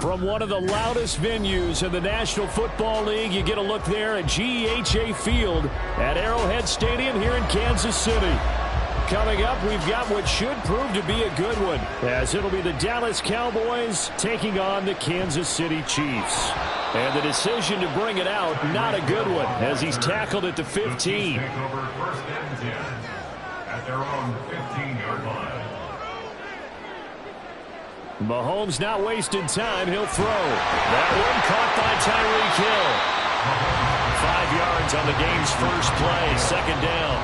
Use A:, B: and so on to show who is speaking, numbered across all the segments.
A: From one of the loudest venues in the National Football League, you get a look there at GEHA Field at Arrowhead Stadium here in Kansas City. Coming up, we've got what should prove to be a good one, as it'll be the Dallas Cowboys taking on the Kansas City Chiefs. And the decision to bring it out, not a good one, as he's tackled at the 15. At their own 15-yard line. Mahomes not wasting time. He'll throw. That one caught by Tyreek Hill. 5 yards on the game's first play. Second down.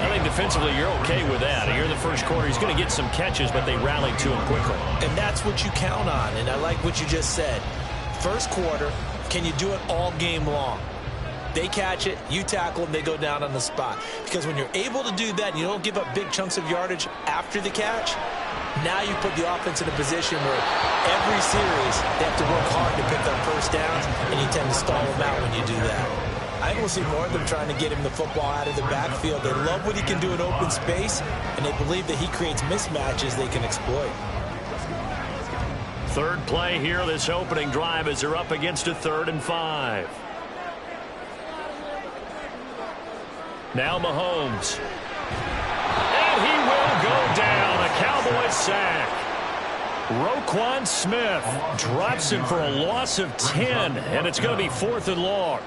A: I think defensively you're okay with that. Here in the first quarter, he's going to get some catches, but they rallied to him quickly.
B: And that's what you count on, and I like what you just said. First quarter, can you do it all game long? They catch it, you tackle them, they go down on the spot. Because when you're able to do that and you don't give up big chunks of yardage after the catch, now you put the offense in a position where every series they have to work hard to pick up first downs, and you tend to stall them out when you do that. I think we'll see more of them trying to get him the football out of the backfield. They love what he can do in open space, and they believe that he creates mismatches they can exploit.
A: Third play here, this opening drive, as they're up against a 3rd and 5. Now Mahomes. And he will go down. A Cowboys sack. Roquan Smith drops him for a loss of 10, and it's going to be 4th and long.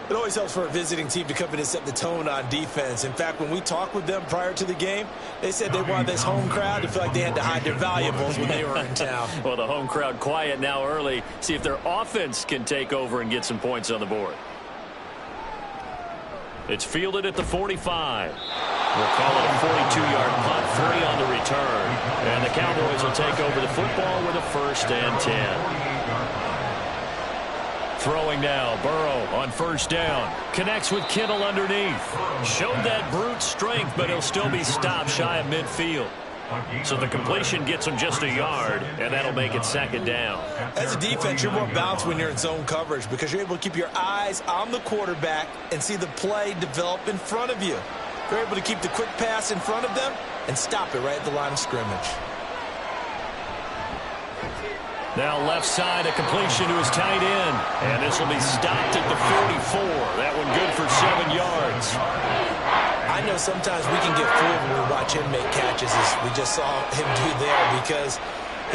B: It always helps for a visiting team to come in and set the tone on defense. In fact, when we talked with them prior to the game, they said they wanted this home crowd to feel like they had to hide their valuables when they were in town.
A: Well, the home crowd quiet now early. See if their offense can take over and get some points on the board. It's fielded at the 45. We'll call it a 42-yard punt, 3 on the return. And the Cowboys will take over the football with a 1st and 10. Throwing now, Burrow on 1st down. Connects with Kittle underneath. Showed that brute strength, but he'll still be stopped shy of midfield. So the completion gets him just a yard, and that'll make it 2nd down.
B: As a defense, you're more balanced when you're in zone coverage because you're able to keep your eyes on the quarterback and see the play develop in front of you. You're able to keep the quick pass in front of them and stop it right at the line of scrimmage.
A: Now left side, a completion to his tight end. And this will be stopped at the 44. That one good for 7 yards.
B: I know sometimes we can get fooled when we watch him make catches, as we just saw him do there, because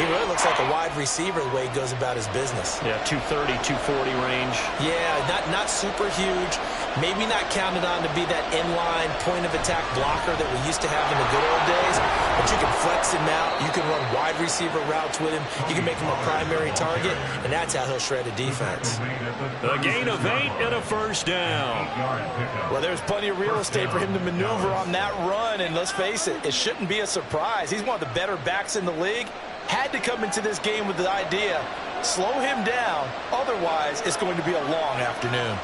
B: he really looks like a wide receiver the way he goes about his business.
A: Yeah, 230, 240 range.
B: Yeah, not super huge. Maybe not counted on to be that inline point-of-attack blocker that we used to have in the good old days. But you can flex him out. You can run wide receiver routes with him. You can make him a primary target, and that's how he'll shred a defense.
A: A gain of 8 and a 1st down.
B: Well, there's plenty of real estate for him to maneuver on that run, and let's face it, it shouldn't be a surprise. He's one of the better backs in the league. Had to come into this game with the idea, slow him down, otherwise it's going to be a long afternoon.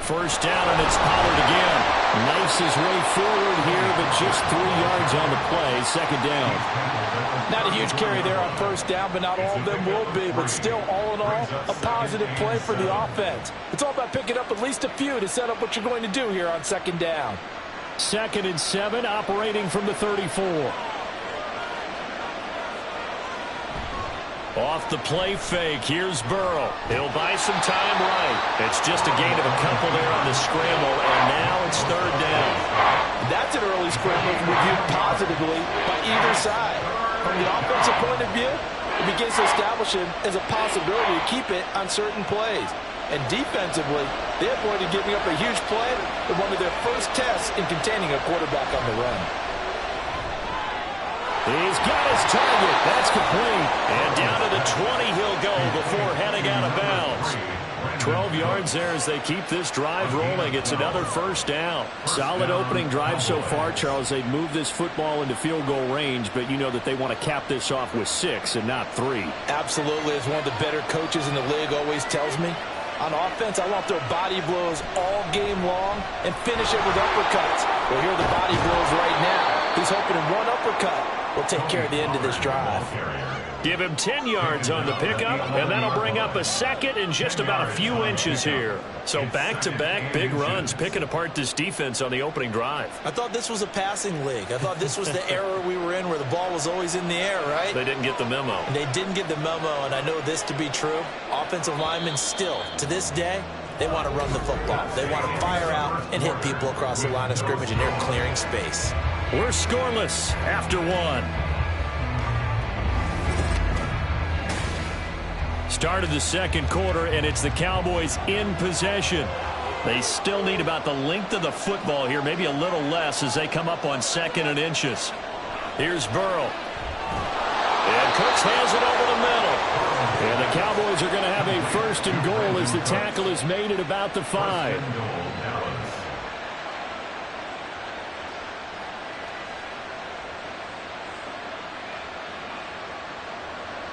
A: 1st down, and it's Pollard again. Knifes his way forward here, but just 3 yards on the play. 2nd down.
C: Not a huge carry there on 1st down, but not all of them will be. But still, all in all, a positive play for the offense. It's all about picking up at least a few to set up what you're going to do here on 2nd down.
A: 2nd and 7, operating from the 34. Off the play fake, here's Burrow. He'll buy some time right. It's just a gain of a couple there on the scramble, and now it's 3rd down.
C: That's an early scramble reviewed positively by either side. From the offensive point of view, it begins to establish him as a possibility to keep it on certain plays. And defensively, they avoided giving up a huge play with one of their first tests in containing a quarterback on the run.
A: He's got his target. That's complete. And down to the 20 he'll go before heading out of bounds. 12 yards there as they keep this drive rolling. It's another 1st down. Solid opening drive so far, Charles. They've moved this football into field goal range, but you know that they want to cap this off with 6 and not 3.
C: Absolutely. As one of the better coaches in the league always tells me, on offense, I want their body blows all game long and finish it with uppercuts. Well, here are the body blows right now. He's hoping in one uppercut will take care of the end of this drive.
A: Give him 10 yards on the pickup, and that'll bring up a second and just about a few inches here. So back-to-back big runs, picking apart this defense on the opening drive.
B: I thought this was a passing league. I thought this was the era we were in where the ball was always in the air, right?
A: They didn't get the memo.
B: And they didn't get the memo, and I know this to be true. Offensive linemen still, to this day, they want to run the football. They want to fire out and hit people across the line of scrimmage, and they're clearing space.
A: We're scoreless after one. Started the second quarter, and it's the Cowboys in possession. They still need about the length of the football here, maybe a little less as they come up on 2nd and inches. Here's Burrow. And Cooks has it over the middle. And the Cowboys are going to have a 1st and goal as the tackle is made at about the 5.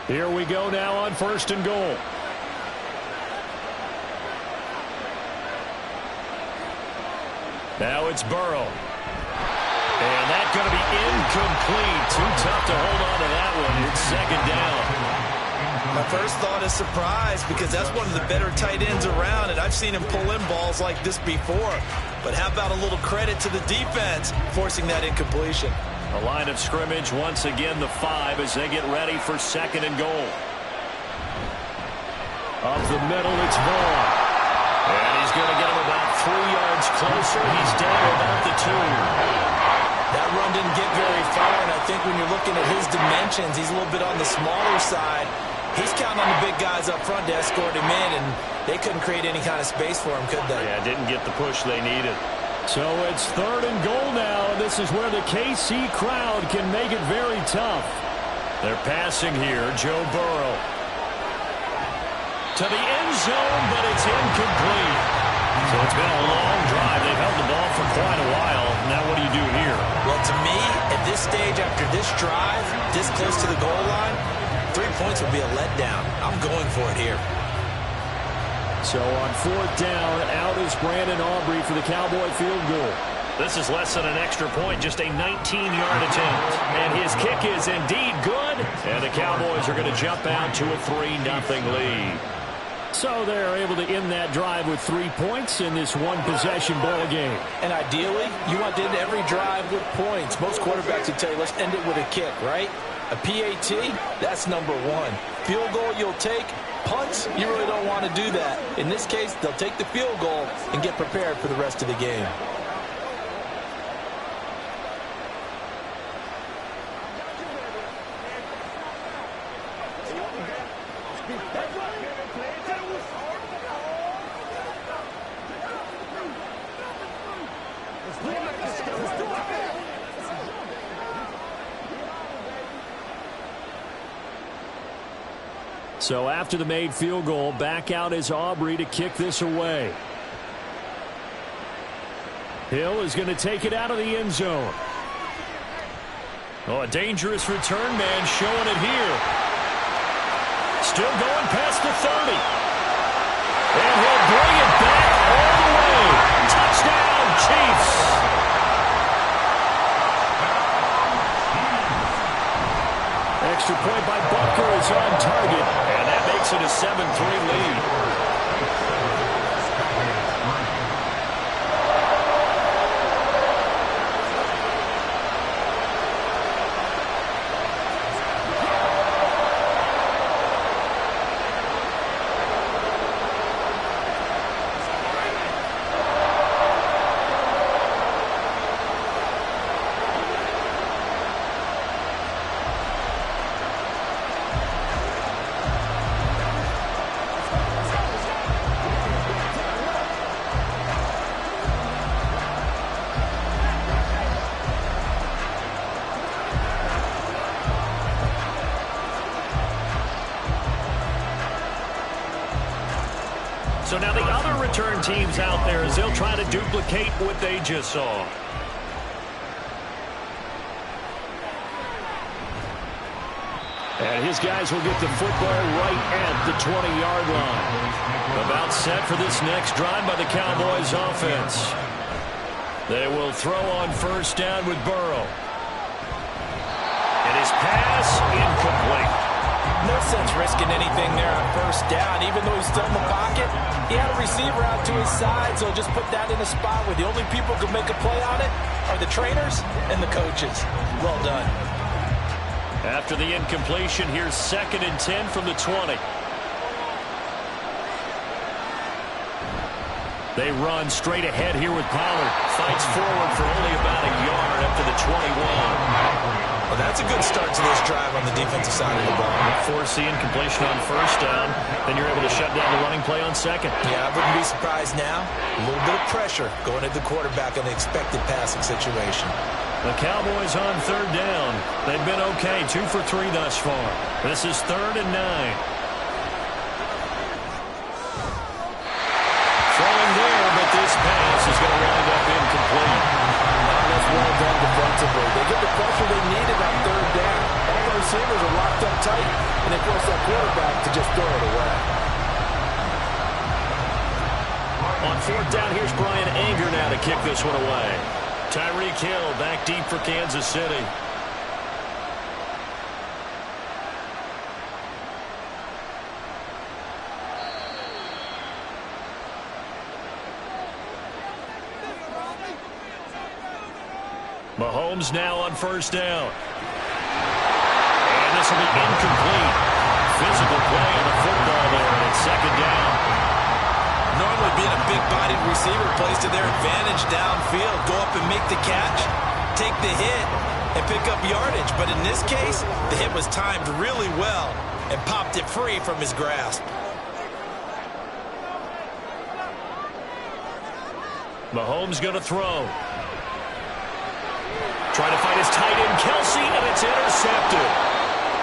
A: Here we go now on 1st and goal. Now it's Burrow. And that's going to be incomplete. Too tough to hold on to that one. It's 2nd down.
B: My first thought is surprise because that's one of the better tight ends around, and I've seen him pull in balls like this before. But how about a little credit to the defense forcing that incompletion?
A: A line of scrimmage, once again the 5 as they get ready for 2nd and goal. Up the middle, it's Vaughn. And he's going to get him about 3 yards closer. He's down about the 2.
B: That run didn't get very far, and I think when you're looking at his dimensions, he's a little bit on the smaller side. He's counting on the big guys up front to escort him in, and they couldn't create any kind of space for him, could they?
A: Yeah, didn't get the push they needed. So it's 3rd and goal now, and this is where the KC crowd can make it very tough. They're passing here, Joe Burrow. To the end zone, but it's incomplete. So it's been a long drive. They've held the ball for quite a while. Now what do you do here?
B: Well, to me, at this stage, after this drive, this close to the goal line, 3 points would be a letdown. I'm going for it here.
A: So on 4th down, out is Brandon Aubrey for the Cowboy field goal. This is less than an extra point, just a 19-yard attempt. And his kick is indeed good. And the Cowboys are going to jump out to a 3-0 lead. So they're able to end that drive with 3 points in this one-possession ball game.
C: And ideally, you want to end every drive with points. Most quarterbacks would tell you, let's end it with a kick, right? A PAT, that's number 1. Field goal you'll take. Punts, you really don't want to do that. In this case, they'll take the field goal and get prepared for the rest of the game.
A: So after the made field goal, back out is Aubrey to kick this away. Hill is going to take it out of the end zone. Oh, a dangerous return man showing it here. Still going past the 30. And he'll bring it back all the way. Touchdown, Chiefs. Extra point by Butker is on target, and that makes it a 7-3 lead. So now the other return teams out there as they'll try to duplicate what they just saw. And his guys will get the football right at the 20-yard line. About set for this next drive by the Cowboys offense. They will throw on first down with Burrow. And his pass incomplete.
C: No sense risking anything there on first down. Even though he's still in the pocket, he had a receiver out to his side, so just put that in a spot where the only people who can make a play on it are the trainers and the coaches. Well done.
A: After the incompletion, here's 2nd and 10 from the 20. They run straight ahead here with Pollard. Fights forward for only about a yard up to the 21.
B: Well, that's a good start to this drive on the defensive side of the ball.
A: Force the incompletion on first down. Then you're able to shut down the running play on 2nd.
B: Yeah, I wouldn't be surprised now. A little bit of pressure going at the quarterback in the expected passing situation.
A: The Cowboys on 3rd down. They've been okay, 2 for 3 thus far. This is 3rd and 9. Throwing there, but this pass is going to wind up incomplete.
C: That's well done defensively. They get the pressure they needed on 3rd down. All the receivers are locked up tight, and they force that quarterback to just throw it away.
A: On 4th down, here's Brian Anger now to kick this one away. Tyreek Hill back deep for Kansas City. Mahomes now on 1st down. And this will be incomplete. Physical play on the football there, and it's 2nd down.
B: Normally being a big-bodied receiver plays to their advantage downfield. Go up and make the catch, take the hit, and pick up yardage. But in this case, the hit was timed really well and popped it free from his grasp.
A: Mahomes going to throw. Trying to find his tight end, Kelsey, and it's intercepted.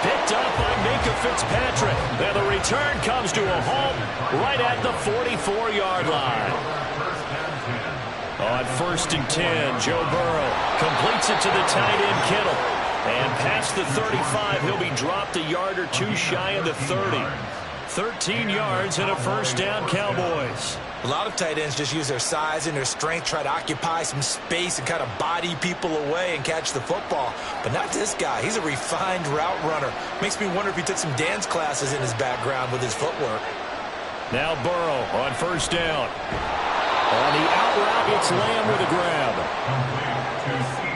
A: Picked up by Minka Fitzpatrick. And the return comes to a halt right at the 44-yard line. On 1st and 10, Joe Burrow completes it to the tight end, Kittle. And past the 35, he'll be dropped a yard or 2 shy of the 30. 13 yards and a 1st down, Cowboys.
B: A lot of tight ends just use their size and their strength, try to occupy some space and kind of body people away and catch the football. But not this guy. He's a refined route runner. Makes me wonder if he took some dance classes in his background with his footwork.
A: Now Burrow on 1st down. On the out route, it's Lamb with a grab.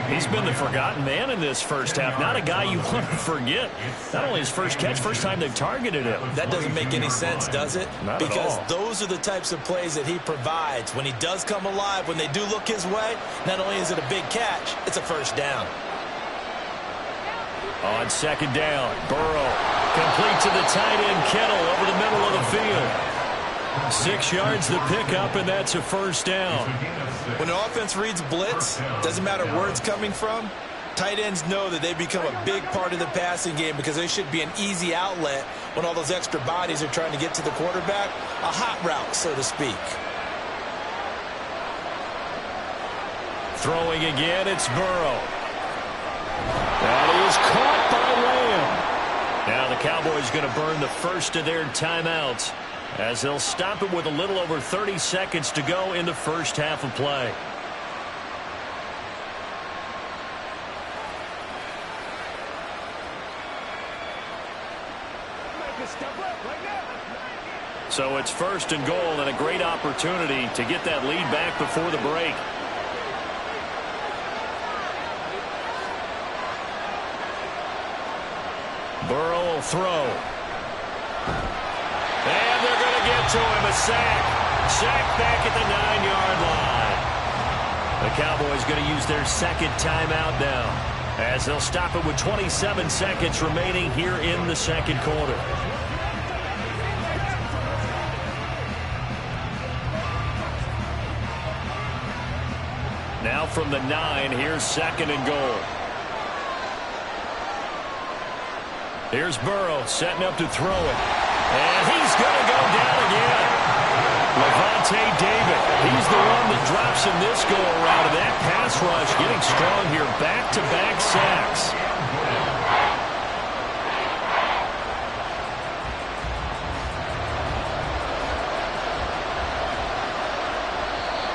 A: He's been the forgotten man in this first half. Not a guy you want to forget. Not only his first catch, first time they've targeted him.
B: That doesn't make any sense, does it?
A: Not
B: because
A: at all.
B: Those are the types of plays that he provides. When he does come alive, when they do look his way, not only is it a big catch, it's a 1st down.
A: On 2nd down, Burrow complete to the tight end, Kittle, over the middle of the field. 6 yards to pick up, and that's a 1st down.
B: When the offense reads blitz, doesn't matter where it's coming from, tight ends know that they become a big part of the passing game because they should be an easy outlet when all those extra bodies are trying to get to the quarterback. A hot route, so to speak.
A: Throwing again, it's Burrow. That is caught by Lamb. Now the Cowboys going to burn the first of their timeouts as they'll stop it with a little over 30 seconds to go in the first half of play. So it's 1st and goal and a great opportunity to get that lead back before the break. Burrow will throw. And they're going to get to him. A sack. Sack back at the 9-yard line. The Cowboys going to use their 2nd timeout now as they'll stop it with 27 seconds remaining here in the 2nd quarter. Now from the 9, here's 2nd and goal. Here's Burrow setting up to throw it. And he's going to go down again. Levante David, he's the one that drops in this go-around. And that pass rush getting strong here. Back-to-back sacks.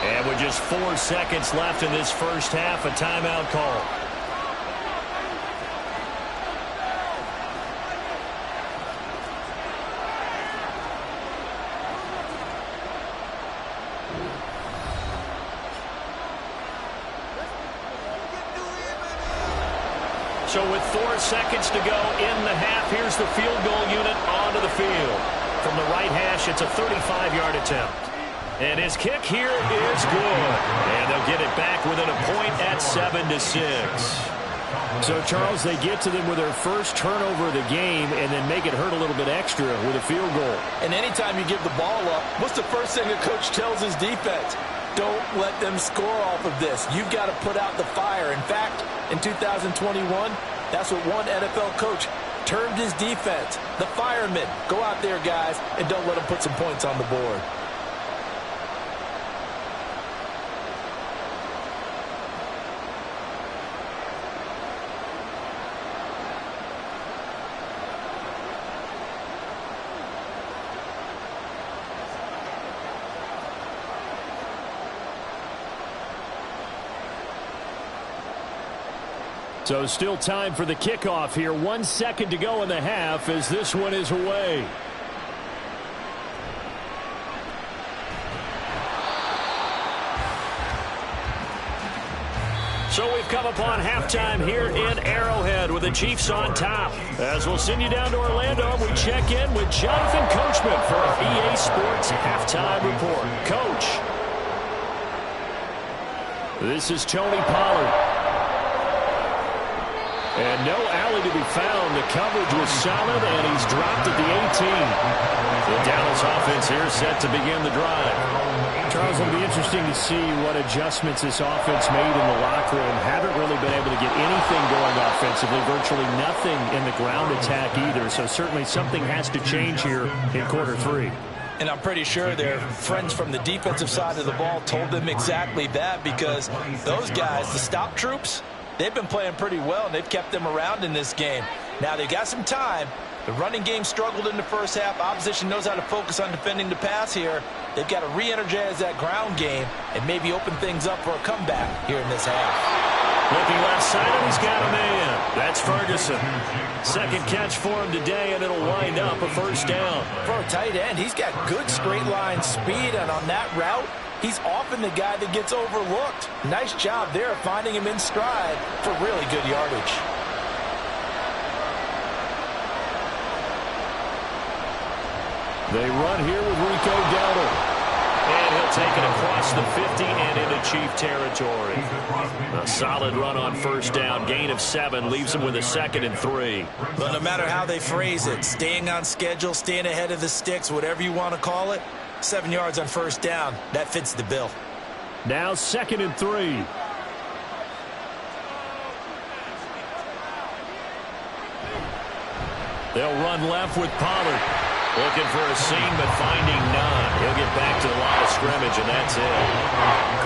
A: And with just 4 seconds left in this first half, a timeout call. So with 4 seconds to go in the half, here's the field goal unit onto the field. From the right hash, it's a 35-yard attempt. And his kick here is good. And they'll get it back within a point at 7-6. So, Charles, they get to them with their first turnover of the game and then make it hurt a little bit extra with a field goal.
C: And anytime you give the ball up, what's the first thing a coach tells his defense? Don't let them score off of this. You've got to put out the fire. In fact, in 2021, that's what one NFL coach termed his defense. The firemen. Go out there, guys, and don't let them put some points on the board.
A: So still time for the kickoff here. 1 second to go in the half as this one is away. So we've come upon halftime here in Arrowhead with the Chiefs on top. As we'll send you down to Orlando, we check in with Jonathan Coachman for our EA Sports Halftime Report. Coach. This is Tony Pollard. And no alley to be found. The coverage was solid, and he's dropped at the 18. The Dallas offense here set to begin the drive. Charles, it'll be interesting to see what adjustments this offense made in the locker room. Haven't really been able to get anything going offensively, virtually nothing in the ground attack either. So certainly something has to change here in quarter 3.
C: And I'm pretty sure their friends from the defensive side of the ball told them exactly that, because those guys, the stop troops, they've been playing pretty well, and they've kept them around in this game. Now, they've got some time. The running game struggled in the first half. Opposition knows how to focus on defending the pass here. They've got to re-energize that ground game and maybe open things up for a comeback here in this half.
A: Looking left side, and he's got a man. That's Ferguson. Second catch for him today, and it'll wind up a first down.
C: For a tight end, he's got good straight line speed, and on that route, he's often the guy that gets overlooked. Nice job there finding him in stride for really good yardage.
A: They run here with Rico Dowdle. And he'll take it across the 50 and into Chief territory. A solid run on first down. Gain of 7 leaves him with a 2nd and 3.
B: But no matter how they phrase it, staying on schedule, staying ahead of the sticks, whatever you want to call it, 7 yards on first down, that fits the bill.
A: Now 2nd and 3. They'll run left with Pollard. Looking for a seam, but finding none. He'll get back to the line of scrimmage, and that's it.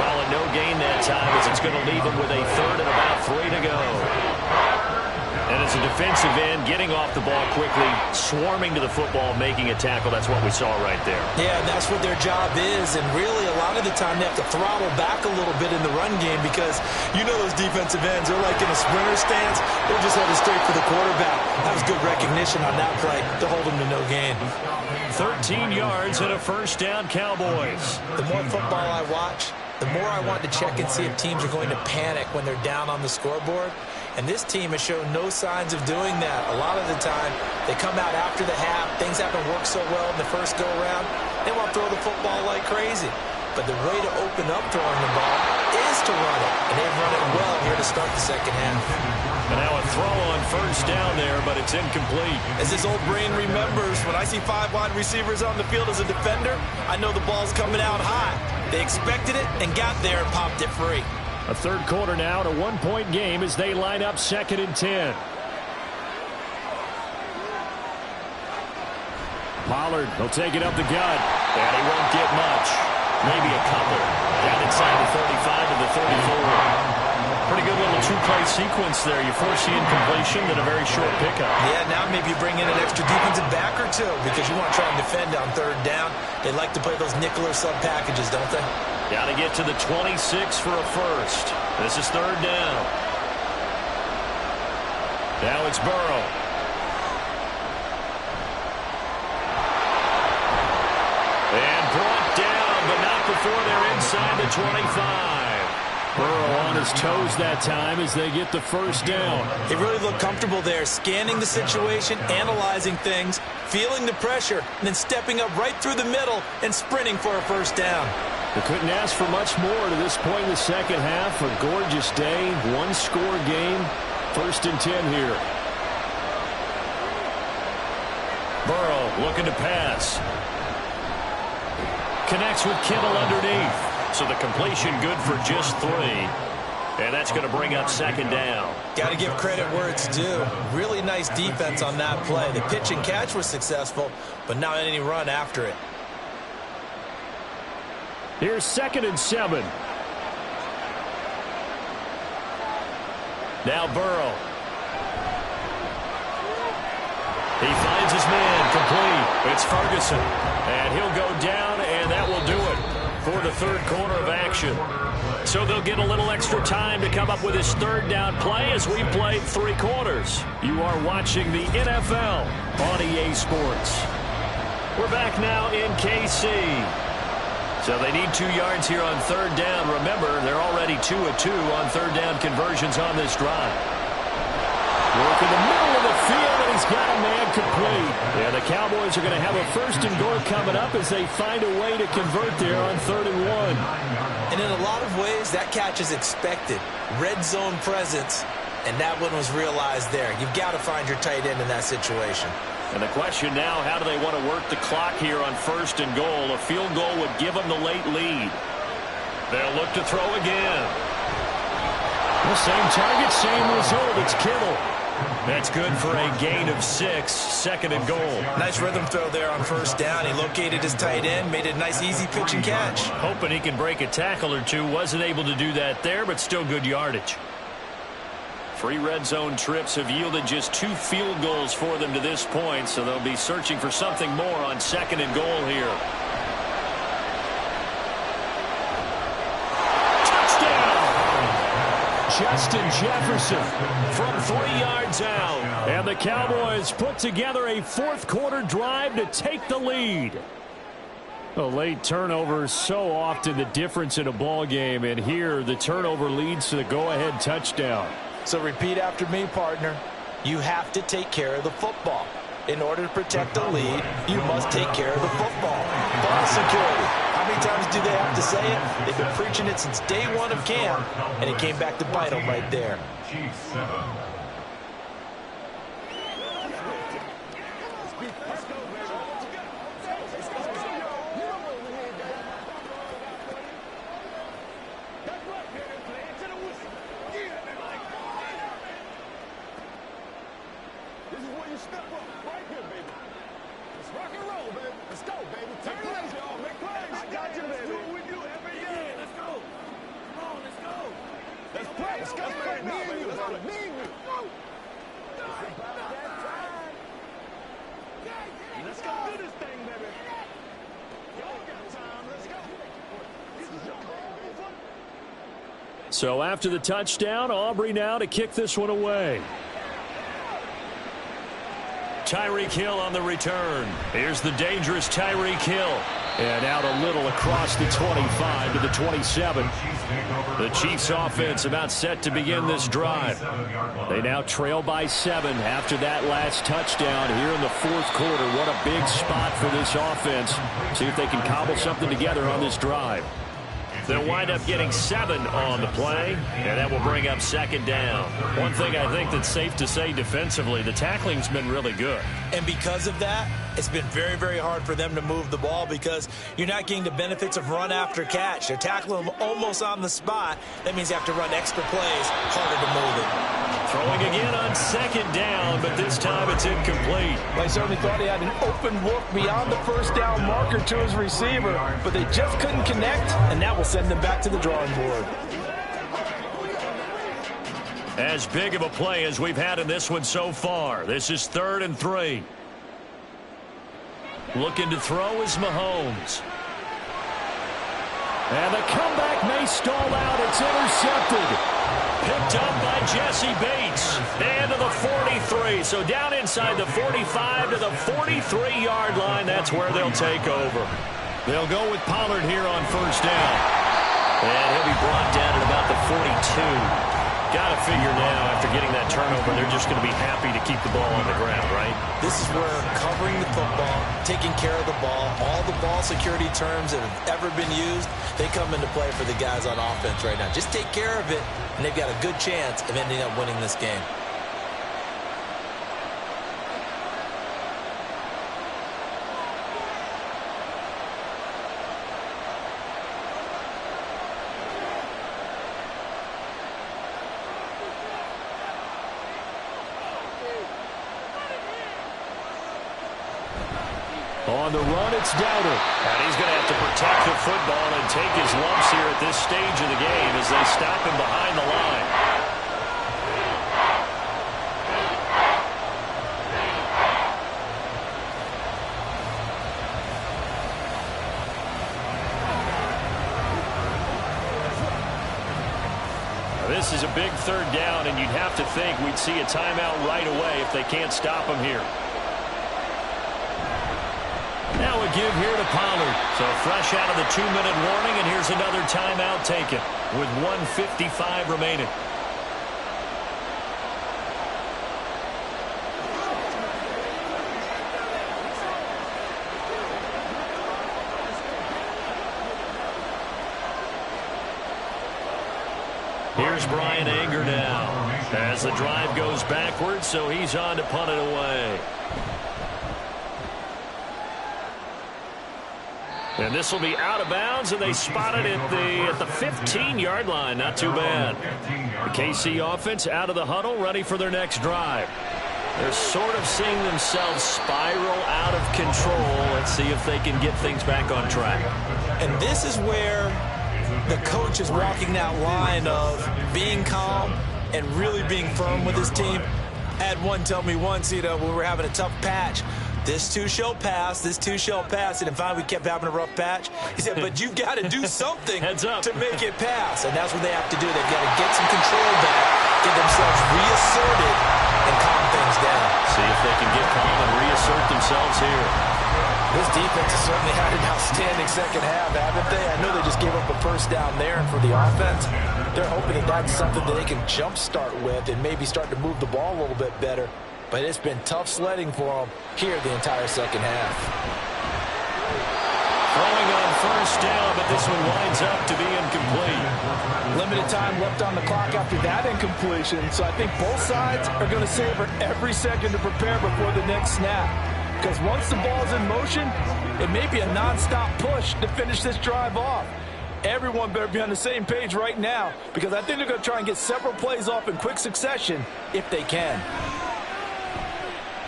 A: Call it no gain that time, as it's going to leave him with a 3rd and about 3 to go. And as a defensive end, getting off the ball quickly, swarming to the football, making a tackle. That's what we saw right there.
B: Yeah, and that's what their job is. And really, a lot of the time, they have to throttle back a little bit in the run game, because you know those defensive ends, they're like in a sprinter stance. They're just headed straight for the quarterback. That was good recognition on that play to hold them to no gain.
A: 13 yards and a first down, Cowboys.
B: The more football I watch, the more I want to check and see if teams are going to panic when they're down on the scoreboard. And this team has shown no signs of doing that. A lot of the time, they come out after the half. Things haven't worked so well in the first go-around. They want to throw the football like crazy. But the way to open up throwing the ball is to run it. And they've run it well here to start the second half.
A: And now a throw on first down there, but it's incomplete.
C: As this old brain remembers, when I see 5 wide receivers on the field as a defender, I know the ball's coming out high. They expected it and got there and popped it free.
A: A third quarter now, and a 1-point game as they line up 2nd and 10. Pollard will take it up the gut, and he won't get much. Maybe a couple. Down inside the 35 to the 34. Pretty good little 2-play sequence there. You force the incompletion, then a very short pickup.
B: Yeah, now maybe you bring in an extra defensive back or two, because you want to try and defend on 3rd down. They like to play those nickel or sub packages, don't they?
A: Got to get to the 26 for a first. This is 3rd down. Now it's Burrow. And brought down, but not before they're inside the 25. Burrow on his toes that time as they get the first down.
B: They really look comfortable there, scanning the situation, analyzing things, feeling the pressure, and then stepping up right through the middle and sprinting for a first down.
A: They couldn't ask for much more to this point in the second half. A gorgeous day, one-score game, 1st and 10 here. Burrow looking to pass. Connects with Kittle underneath. So the completion good for just 3. And that's going to bring up 2nd down.
B: Got to give credit where it's due. Really nice defense on that play. The pitch and catch was successful, but not any run after it.
A: Here's 2nd and 7. Now Burrow. He finds his man complete. It's Ferguson. And he'll go down, and that will do it for the 3rd quarter of action. So they'll get a little extra time to come up with his 3rd down play as we've played 3 quarters. You are watching the NFL on EA Sports. We're back now in KC. So they need 2 yards here on 3rd down. Remember, they're already 2 of 2 on 3rd down conversions on this drive. Work in the middle of the field, and he's got a man complete. And the Cowboys are going to have a 1st and goal coming up as they find a way to convert there on 3rd and 1.
B: And in a lot of ways, that catch is expected. Red zone presence, and that one was realized there. You've got to find your tight end in that situation.
A: And the question now, how do they want to work the clock here on 1st and goal? A field goal would give them the late lead. They'll look to throw again. The same target, same result. It's Kittle. That's good for a gain of 6, 2nd and goal.
B: Nice rhythm throw there on 1st down. He located his tight end, made it a nice easy pitch and catch.
A: Hoping he can break a tackle or 2. Wasn't able to do that there, but still good yardage. 3 red zone trips have yielded just 2 field goals for them to this point, so they'll be searching for something more on 2nd and goal here. Justin Jefferson from 3 yards out. And the Cowboys put together a 4th quarter drive to take the lead. A late turnover is so often the difference in a ball game, and here the turnover leads to the go-ahead touchdown.
C: So repeat after me, partner. You have to take care of the football. In order to protect the lead, you must take care of the football. Ball security. How many times do they have to say it? They've been preaching it since day 1 of camp, and it came back to bite them right there.
A: So after the touchdown, Aubrey now to kick this one away. Tyreek Hill on the return. Here's the dangerous Tyreek Hill. And out a little across the 25 to the 27. The Chiefs offense about set to begin this drive. They now trail by 7 after that last touchdown here in the 4th quarter. What a big spot for this offense. See if they can cobble something together on this drive. They'll wind up getting 7 on the play, and that will bring up 2nd down. One thing I think that's safe to say defensively, the tackling's been really good.
B: And because of that, it's been very, very hard for them to move the ball because you're not getting the benefits of run after catch. They're tackling them almost on the spot. That means you have to run extra plays, harder to move it.
A: Throwing again on 2nd down, but this time it's incomplete.
C: I certainly thought he had an open look beyond the 1st down marker to his receiver, but they just couldn't connect, and that will send them back to the drawing board.
A: As big of a play as we've had in this one so far. This is 3rd and 3. Looking to throw is Mahomes. And the comeback may stall out. It's intercepted. Picked up by Jesse Bates. And to the 43. So down inside the 45 to the 43-yard line. That's where they'll take over. They'll go with Pollard here on 1st down. And he'll be brought down at about the 42. Got to figure now, after getting that turnover, they're just going to be happy to keep the ball on the ground, right?
B: This is where covering the football, taking care of the ball, all the ball security terms that have ever been used, they come into play for the guys on offense right now. Just take care of it, and they've got a good chance of ending up winning this game.
A: On the run, it's Dowdle. And he's going to have to protect the football and take his lumps here at this stage of the game as they stop him behind the line. Now, this is a big third down, and you'd have to think we'd see a timeout right away if they can't stop him here. Now a give here to Pollard. So fresh out of the 2-minute warning, and here's another timeout taken with 1:55 remaining. Here's Brian Anger now as the drive goes backwards, so he's on to punt it away. And this will be out of bounds, and they spot it at the 15-yard line. Not too bad. The KC offense out of the huddle, ready for their next drive. They're sort of seeing themselves spiral out of control. Let's see if they can get things back on track.
B: And this is where the coach is walking that line of being calm and really being firm with his team. I had one tell me once, when we were having a tough patch, this too shall pass, this too shall pass. And finally we kept having a rough patch. He said, but you've got to do something to make it pass. And that's what they have to do. They've got to get some control back, get themselves reasserted, and calm things down.
A: See if they can get calm and reassert themselves here.
C: This defense has certainly had an outstanding second half, haven't they? I know they just gave up a first down there, and for the offense, they're hoping that that's something that they can jumpstart with and maybe start to move the ball a little bit better. But it's been tough sledding for them here the entire second half.
A: Throwing on first down, but this one winds up to be incomplete.
C: Limited time left on the clock after that incompletion, so I think both sides are going to savor every second to prepare before the next snap. Because once the ball's in motion, it may be a nonstop push to finish this drive off. Everyone better be on the same page right now, because I think they're going to try and get several plays off in quick succession if they can.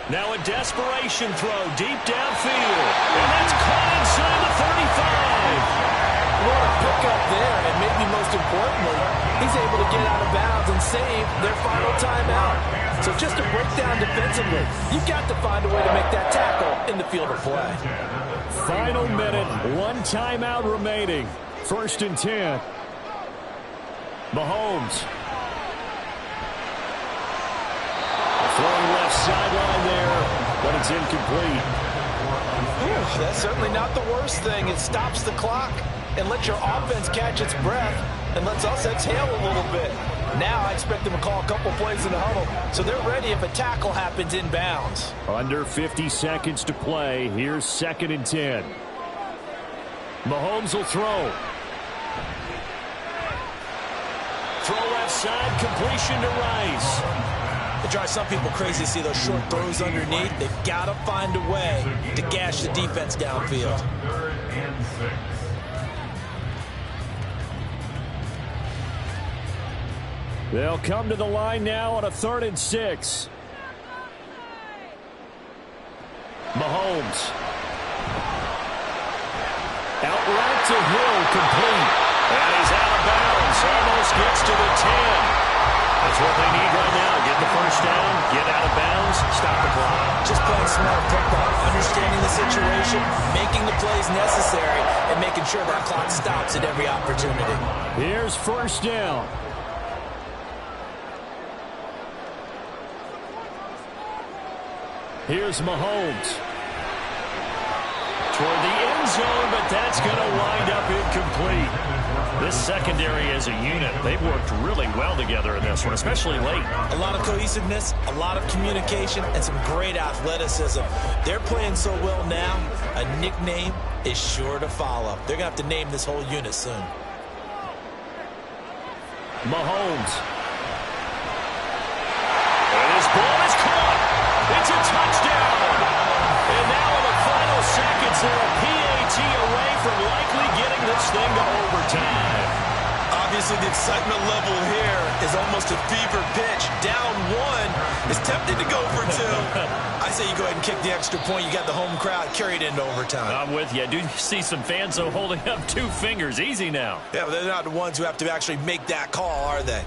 A: Now a desperation throw deep downfield. And that's caught inside the 35.
C: What a pickup there, and maybe most importantly, he's able to get out of bounds and save their final timeout. So just to break down defensively, you've got to find a way to make that tackle in the field of play.
A: Final minute, one timeout remaining. 1st and 10. Mahomes. Throwing left sideline there, but it's incomplete.
C: Whew, that's certainly not the worst thing. It stops the clock and lets your offense catch its breath and lets us exhale a little bit. Now I expect them to call a couple plays in the huddle, so they're ready if a tackle happens inbounds.
A: Under 50 seconds to play. Here's 2nd and 10. Mahomes will throw. Throw left side, completion to Rice.
B: It drives some people crazy to see those short throws underneath. They've got to find a way to gash the defense downfield.
A: They'll come to the line now on a 3rd and 6. Mahomes. Outright to Hill, complete. And he's out of bounds. Almost gets to the 10. That's what they need right now. Get the first down, get out of bounds, stop the clock.
B: Just playing smart football, understanding the situation, making the plays necessary, and making sure that clock stops at every opportunity.
A: Here's 1st down. Here's Mahomes. Toward the end zone, but that's going to wind up incomplete. This secondary as a unit, they've worked really well together in this one, especially late.
B: A lot of cohesiveness, a lot of communication, and some great athleticism. They're playing so well now, a nickname is sure to follow. They're going to have to name this whole unit soon.
A: Mahomes. And his ball is caught. It's a touchdown. And now in the final seconds, they're a PAT away from likely getting this thing to overtime.
B: Obviously, the excitement level here is almost a fever pitch. Down one is tempted to go for two. I say you go ahead and kick the extra point. You got the home crowd carried into overtime.
A: I'm with you. I do see some fans, though, holding up 2 fingers. Easy now.
B: Yeah, but they're not the ones who have to actually make that call, are they?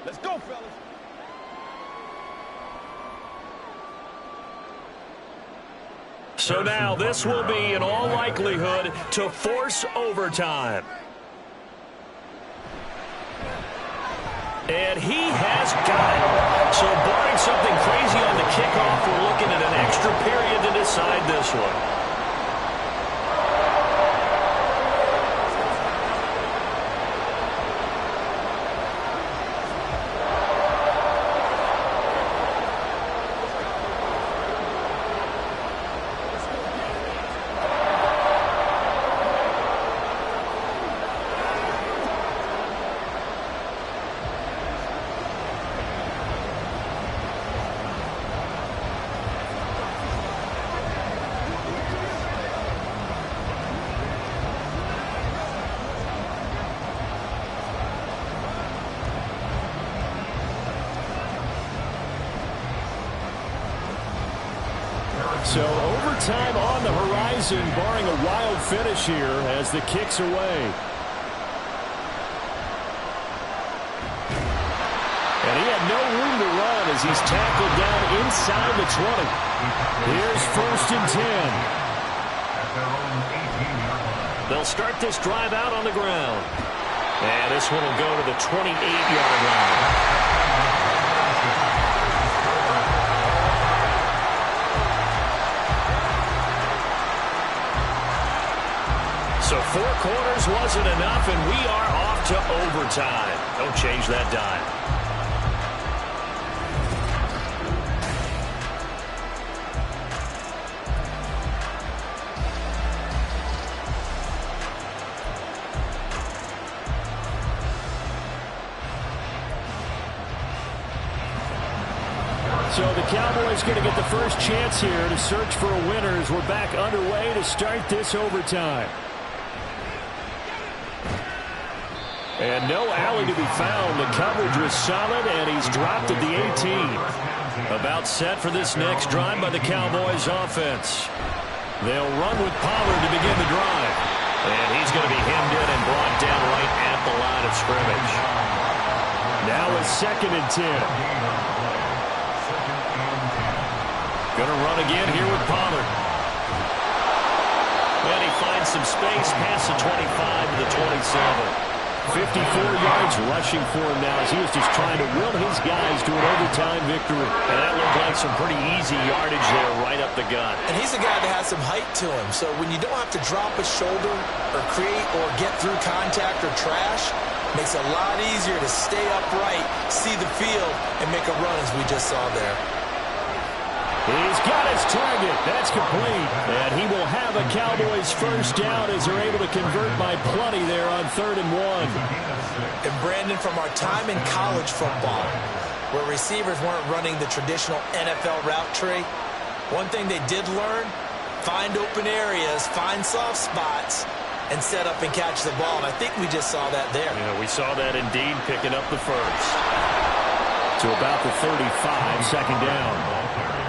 C: Let's go, fellas.
A: So now this will be, in all likelihood, to force overtime. And he has got it. So barring something crazy on the kickoff, we're looking at an extra period to decide this one. So overtime on the horizon, barring a wild finish here as the kick's away. And he had no room to run as he's tackled down inside the 20. Here's 1st and 10. They'll start this drive out on the ground. And this one will go to the 28-yard line. So 4 quarters wasn't enough, and we are off to overtime. Don't change that dime. So the Cowboys going to get the first chance here to search for a winner as we're back underway to start this overtime. And no alley to be found. The coverage was solid, and he's dropped at the 18. About set for this next drive by the Cowboys offense. They'll run with Pollard to begin the drive. And he's going to be hemmed in and brought down right at the line of scrimmage. Now it's 2nd and 10. Going to run again here with Pollard. And he finds some space past the 25 to the 27. 54 yards rushing for him now as he was just trying to will his guys to an overtime victory. And that looked like some pretty easy yardage there right up the gut.
B: And he's a guy that has some height to him. So when you don't have to drop a shoulder or create or get through contact or trash, makes it a lot easier to stay upright, see the field, and make a run as we just saw there.
A: He's got his target. That's complete. And he will have a Cowboys first down as they're able to convert by plenty there on 3rd and 1.
B: And Brandon, from our time in college football, where receivers weren't running the traditional NFL route tree, one thing they did learn, find open areas, find soft spots, and set up and catch the ball. And I think we just saw that there.
A: Yeah, we saw that indeed, picking up the first. To about the 35, 2nd down.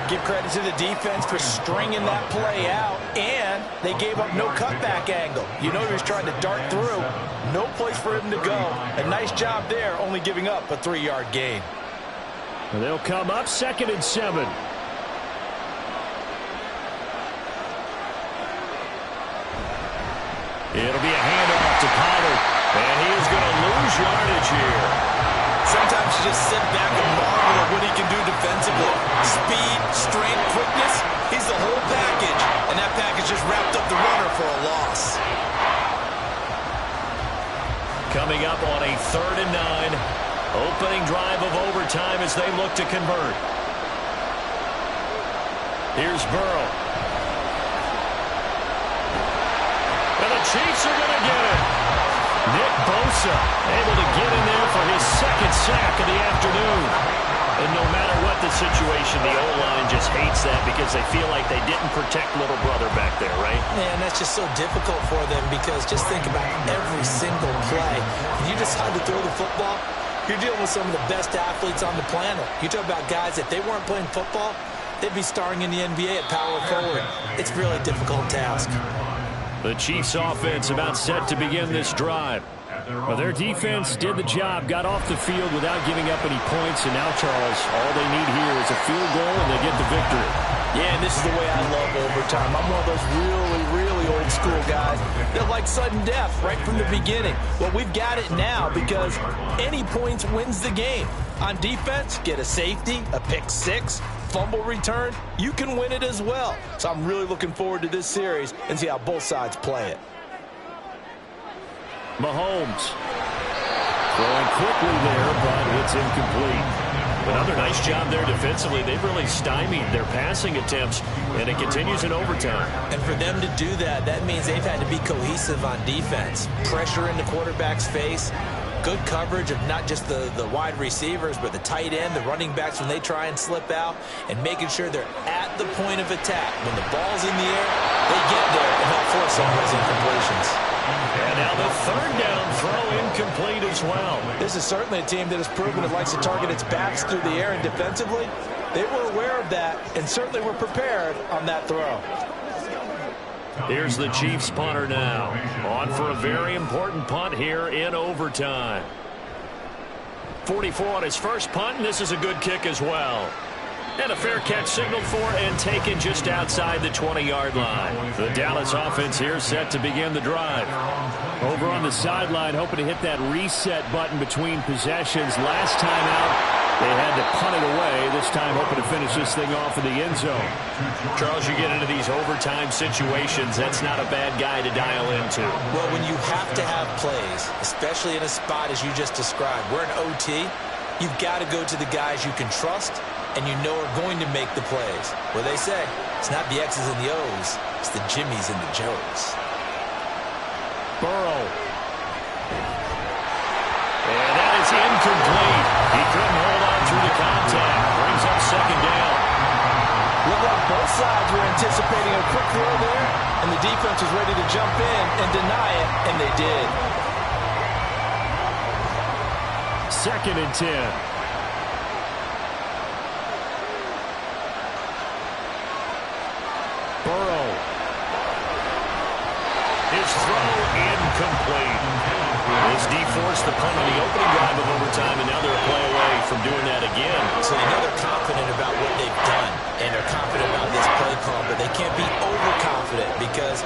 C: Give credit to the defense for stringing that play out, and they gave up no cutback angle. You know he was trying to dart through. No place for him to go. A nice job there, only giving up a 3-yard gain.
A: And they'll come up 2nd and 7. It'll be a handoff. off to Pollard. And he is going to lose yardage here.
B: Sometimes you just sit back and marvel at what he can do defensively. Speed, strength, quickness. He's the whole package. And that package just wrapped up the runner for a loss.
A: Coming up on a 3rd and 9. Opening drive of overtime as they look to convert. Here's Burrow. And the Chiefs are going to get it. Nick Bosa able to get in there for his 2nd sack of the afternoon. And no matter what the situation, the O-line just hates that because they feel like they didn't protect little brother back there, right?
B: Man, that's just so difficult for them because just think about every single play. When you decide to throw the football, you're dealing with some of the best athletes on the planet. You talk about guys, if they weren't playing football, they'd be starring in the NBA at power forward. It's a really difficult task.
A: The Chiefs offense about set to begin this drive. Well, their defense did the job, got off the field without giving up any points, and now, Charles, all they need here is a field goal and they get the victory.
C: Yeah, and this is the way I love overtime. I'm one of those really old school guys that like sudden death right from the beginning. Well, we've got it now because any points wins the game. On defense, get a safety, a pick six, fumble return, you can win it as well. So I'm really looking forward to this series and see how both sides play it.
A: Mahomes throwing quickly there, but it's incomplete. Another nice job there defensively. They've really stymied their passing attempts, and it continues in overtime.
B: And for them to do that, that means they've had to be cohesive on defense. Pressure in the quarterback's face, good coverage of not just the wide receivers, but the tight end, the running backs when they try and slip out, and making sure they're at the point of attack. When the ball's in the air, they get there and help force some of those incompletions.
A: And now the 3rd down throw incomplete as well.
C: This is certainly a team that has proven it likes to target its backs through the air, and defensively, they were aware of that and certainly were prepared on that throw.
A: Here's the Chiefs punter now, on for a very important punt here in overtime. 44 on his first punt, and this is a good kick as well. And a fair catch signaled for and taken just outside the 20-yard line. The Dallas offense here set to begin the drive. Over on the sideline, hoping to hit that reset button between possessions. Last time out, they had to punt it away. This time hoping to finish this thing off in the end zone. Charles, you get into these overtime situations, that's not a bad guy to dial into.
B: Well, when you have to have plays, especially in a spot as you just described, we're in OT, you've got to go to the guys you can trust and you know are going to make the plays. Where they say, it's not the X's and the O's, it's the Jimmies and the Joes.
A: Burrow. And that is incomplete. He couldn't hold on through the contact. Brings up 2nd down.
C: Looked like both sides were anticipating a quick throw there, and the defense was ready to jump in and deny it, and they did.
A: 2nd and 10. Burrow. His throw incomplete. This de-forced the punt on the opening drive of overtime, and now they're a play away from doing that again.
B: So you know they're confident about what they've done, and they're confident about this play call, but they can't be overconfident because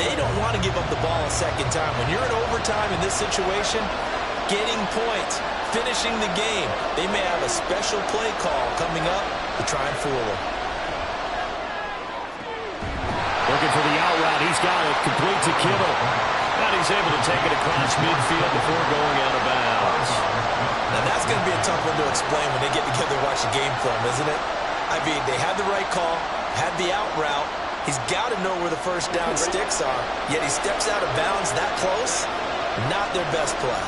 B: they don't want to give up the ball a second time. When you're in overtime in this situation, getting points, finishing the game, they may have a special play call coming up to try and fool them.
A: Looking for the out route. He's got it. Complete to Kittle. And he's able to take it across midfield before going out of bounds.
B: Now that's going to be a tough one to explain when they get together and watch the game film, isn't it? I mean, they had the right call, had the out route. He's got to know where the first down sticks are, yet he steps out of bounds that close. Not their best play.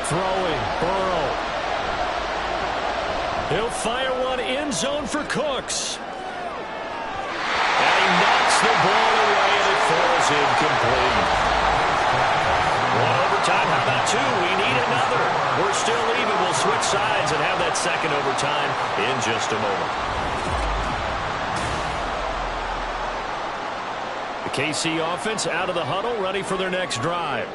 A: Throwing. Burrow. He'll fire one end zone for Cooks. And he knocks the ball away, and it falls incomplete. One overtime. How about 2? We need another. We're still even. We'll switch sides and have that 2nd overtime in just a moment. The KC offense out of the huddle, ready for their next drive.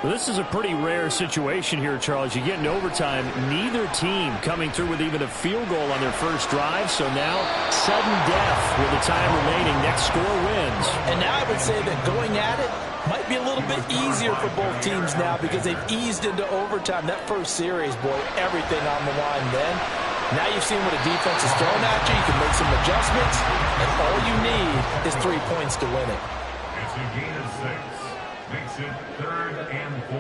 A: Well, this is a pretty rare situation here, Charles. You get in overtime, neither team coming through with even a field goal on their first drive. So now, sudden death with the time remaining. Next score wins.
C: And now I would say that going at it might be a little bit easier for both teams now because they've eased into overtime. That first series, boy, everything on the line then. Now you've seen what a defense is throwing at you. You can make some adjustments, and all you need is 3 points to win it.
D: It's a gain of 6. Makes it 3rd and 4.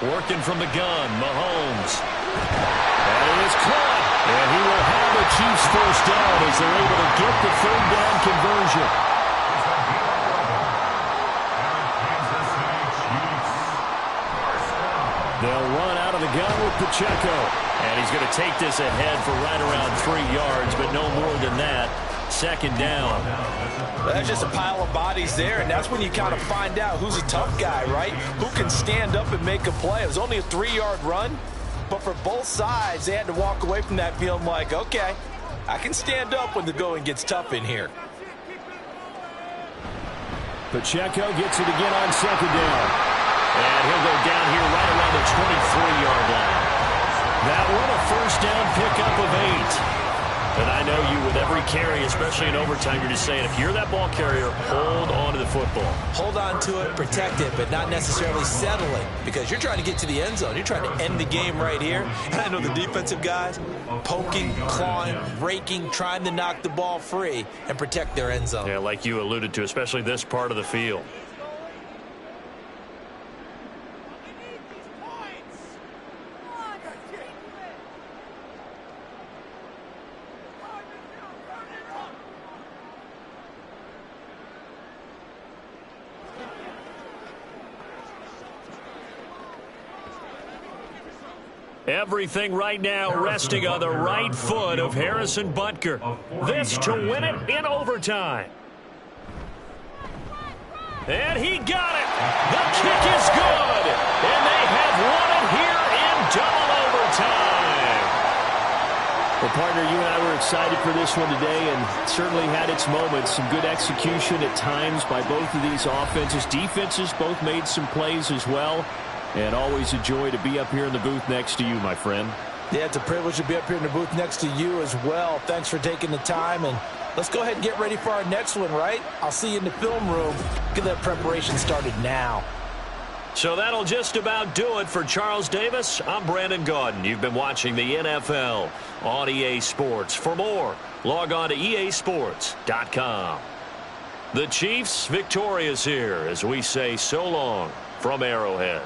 A: Working from the gun, Mahomes. And it is caught. And he will have the Chiefs first down as they're able to get the 3rd down conversion. They'll run out of the gun with Pacheco. And he's going to take this ahead for right around 3 yards, but no more than that. 2nd down.
C: That's just a pile of bodies there, and that's when you kind of find out who's a tough guy, right? Who can stand up and make a play. It was only a 3-yard run, but for both sides, they had to walk away from that feeling like, okay, I can stand up when the going gets tough in here.
A: Pacheco gets it again on 2nd down. And he'll go down here right around the 23-yard line. That one a first down pickup of 8. And I know you, with every carry, especially in overtime, you're just saying, if you're that ball carrier, hold on to the football.
B: Hold on to it, protect it, but not necessarily settle it, because you're trying to get to the end zone. You're trying to end the game right here. And I know the defensive guys poking, clawing, raking, trying to knock the ball free and protect their end zone.
A: Yeah, like you alluded to, especially this part of the field. Everything right now resting on the right foot of Harrison Butker. This to win it in overtime. And he got it. The kick is good. And they have won it here in double overtime. Well, partner, you and I were excited for this one today, and certainly had its moments. Some good execution at times by both of these offenses. Defenses both made some plays as well. And always a joy to be up here in the booth next to you, my friend.
C: Yeah, it's a privilege to be up here in the booth next to you as well. Thanks for taking the time, and let's go ahead and get ready for our next one, right? I'll see you in the film room. Get that preparation started now.
A: So that'll just about do it for Charles Davis. I'm Brandon Gaudin. You've been watching the NFL on EA Sports. For more, log on to easports.com. The Chiefs victorious here as we say so long from Arrowhead.